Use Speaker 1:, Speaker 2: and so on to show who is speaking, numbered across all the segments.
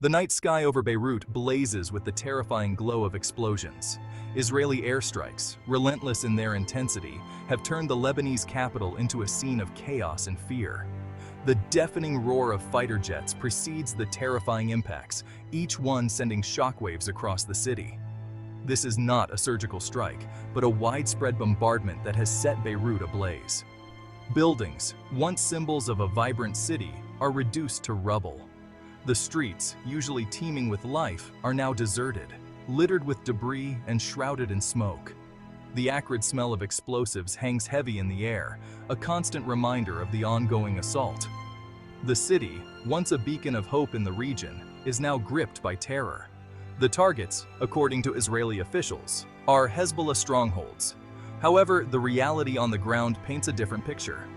Speaker 1: The night sky over Beirut blazes with the terrifying glow of explosions. Israeli airstrikes, relentless in their intensity, have turned the Lebanese capital into a scene of chaos and fear. The deafening roar of fighter jets precedes the terrifying impacts, each one sending shockwaves across the city. This is not a surgical strike, but a widespread bombardment that has set Beirut ablaze. Buildings, once symbols of a vibrant city, are reduced to rubble. The streets, usually teeming with life, are now deserted, littered with debris and shrouded in smoke. The acrid smell of explosives hangs heavy in the air, a constant reminder of the ongoing assault. The city, once a beacon of hope in the region, is now gripped by terror. The targets, according to Israeli officials, are Hezbollah strongholds. However, the reality on the ground paints a different picture.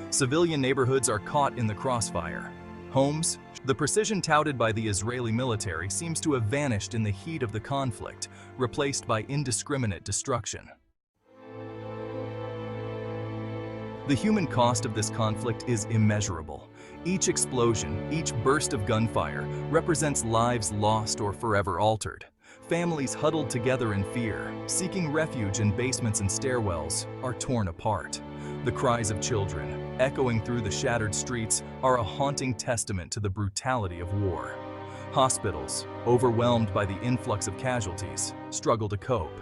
Speaker 1: Civilian neighborhoods are caught in the crossfire. Homes, the precision touted by the Israeli military seems to have vanished in the heat of the conflict, replaced by indiscriminate destruction. The human cost of this conflict is immeasurable. Each explosion, each burst of gunfire, represents lives lost or forever altered. Families huddled together in fear, seeking refuge in basements and stairwells, are torn apart. The cries of children, echoing through the shattered streets, are a haunting testament to the brutality of war. Hospitals, overwhelmed by the influx of casualties, struggle to cope.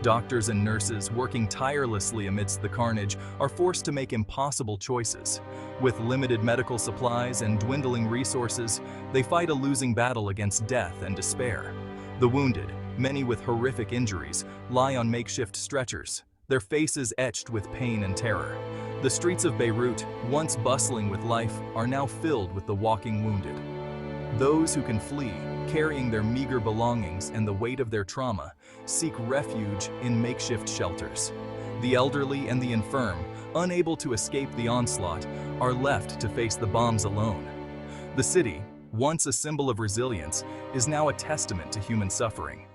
Speaker 1: Doctors and nurses, working tirelessly amidst the carnage, are forced to make impossible choices. With limited medical supplies and dwindling resources, they fight a losing battle against death and despair. The wounded, many with horrific injuries, lie on makeshift stretchers, their faces etched with pain and terror. The streets of Beirut, once bustling with life, are now filled with the walking wounded. Those who can flee, carrying their meager belongings and the weight of their trauma, seek refuge in makeshift shelters. The elderly and the infirm, unable to escape the onslaught, are left to face the bombs alone. The city, once a symbol of resilience, is now a testament to human suffering.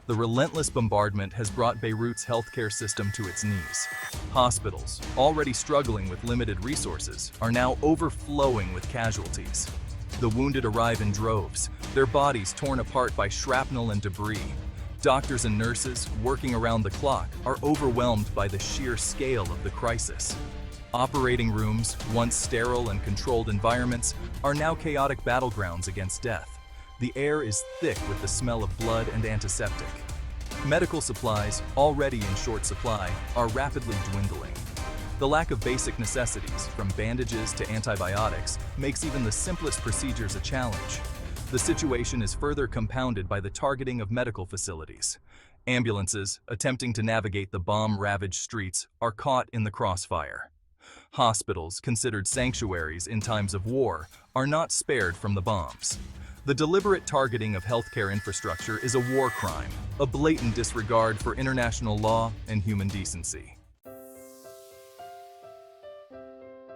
Speaker 1: The relentless bombardment has brought Beirut's healthcare system to its knees. Hospitals, already struggling with limited resources, are now overflowing with casualties. The wounded arrive in droves, their bodies torn apart by shrapnel and debris. Doctors and nurses, working around the clock, are overwhelmed by the sheer scale of the crisis. Operating rooms, once sterile and controlled environments, are now chaotic battlegrounds against death. The air is thick with the smell of blood and antiseptic. Medical supplies, already in short supply, are rapidly dwindling. The lack of basic necessities, from bandages to antibiotics, makes even the simplest procedures a challenge. The situation is further compounded by the targeting of medical facilities. Ambulances, attempting to navigate the bomb-ravaged streets, are caught in the crossfire. Hospitals, considered sanctuaries in times of war, are not spared from the bombs. The deliberate targeting of healthcare infrastructure is a war crime, a blatant disregard for international law and human decency.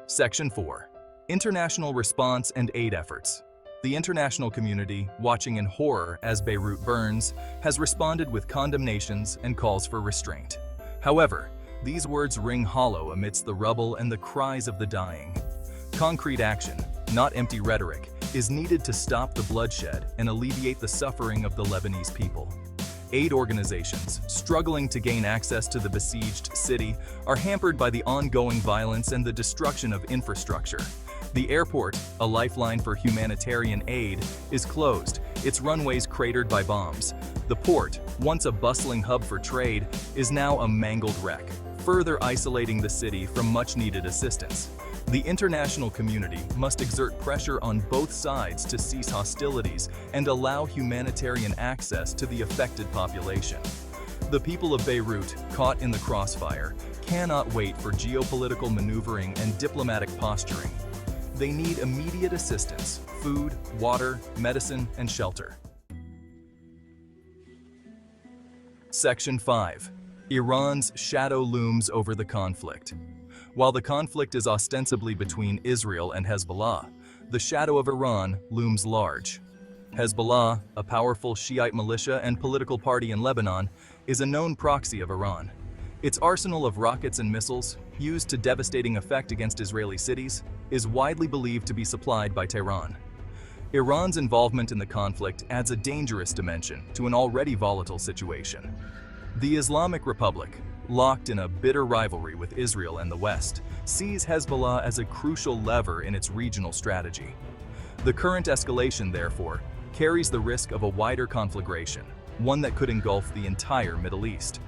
Speaker 1: Section 4. International Response and Aid Efforts. The international community, watching in horror as Beirut burns, has responded with condemnations and calls for restraint. However, these words ring hollow amidst the rubble and the cries of the dying. Concrete action, not empty rhetoric, is needed to stop the bloodshed and alleviate the suffering of the Lebanese people. Aid organizations, struggling to gain access to the besieged city, are hampered by the ongoing violence and the destruction of infrastructure. The airport, a lifeline for humanitarian aid, is closed, its runways cratered by bombs. The port, once a bustling hub for trade, is now a mangled wreck, further isolating the city from much-needed assistance. The international community must exert pressure on both sides to cease hostilities and allow humanitarian access to the affected population. The people of Beirut, caught in the crossfire, cannot wait for geopolitical maneuvering and diplomatic posturing. They need immediate assistance: food, water, medicine, and shelter. Section 5. Iran's shadow looms over the conflict. While the conflict is ostensibly between Israel and Hezbollah, the shadow of Iran looms large. Hezbollah, a powerful Shiite militia and political party in Lebanon, is a known proxy of Iran. Its arsenal of rockets and missiles, used to devastating effect against Israeli cities, is widely believed to be supplied by Tehran. Iran's involvement in the conflict adds a dangerous dimension to an already volatile situation. The Islamic Republic, locked in a bitter rivalry with Israel and the West, sees Hezbollah as a crucial lever in its regional strategy. The current escalation, therefore, carries the risk of a wider conflagration, one that could engulf the entire Middle East.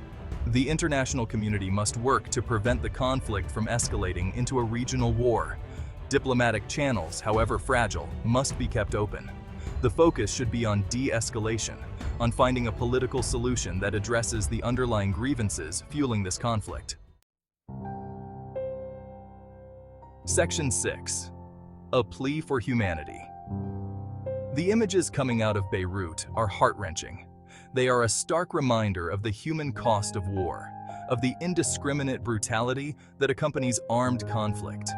Speaker 1: The international community must work to prevent the conflict from escalating into a regional war. Diplomatic channels, however fragile, must be kept open. The focus should be on de-escalation, on finding a political solution that addresses the underlying grievances fueling this conflict. Section 6. A plea for humanity. The images coming out of Beirut are heart-wrenching. They are a stark reminder of the human cost of war, of the indiscriminate brutality that accompanies armed conflict.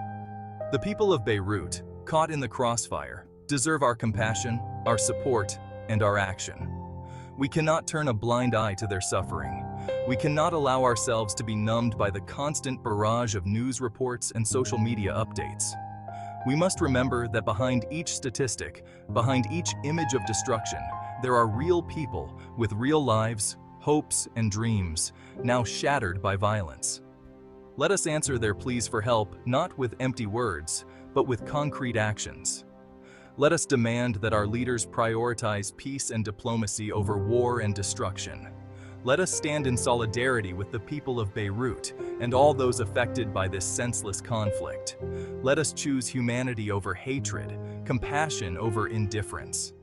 Speaker 1: The people of Beirut, caught in the crossfire, deserve our compassion, our support, and our action. We cannot turn a blind eye to their suffering. We cannot allow ourselves to be numbed by the constant barrage of news reports and social media updates. We must remember that behind each statistic, behind each image of destruction, there are real people with real lives, hopes, and dreams, now shattered by violence. Let us answer their pleas for help not with empty words, but with concrete actions. Let us demand that our leaders prioritize peace and diplomacy over war and destruction. Let us stand in solidarity with the people of Beirut and all those affected by this senseless conflict. Let us choose humanity over hatred, compassion over indifference.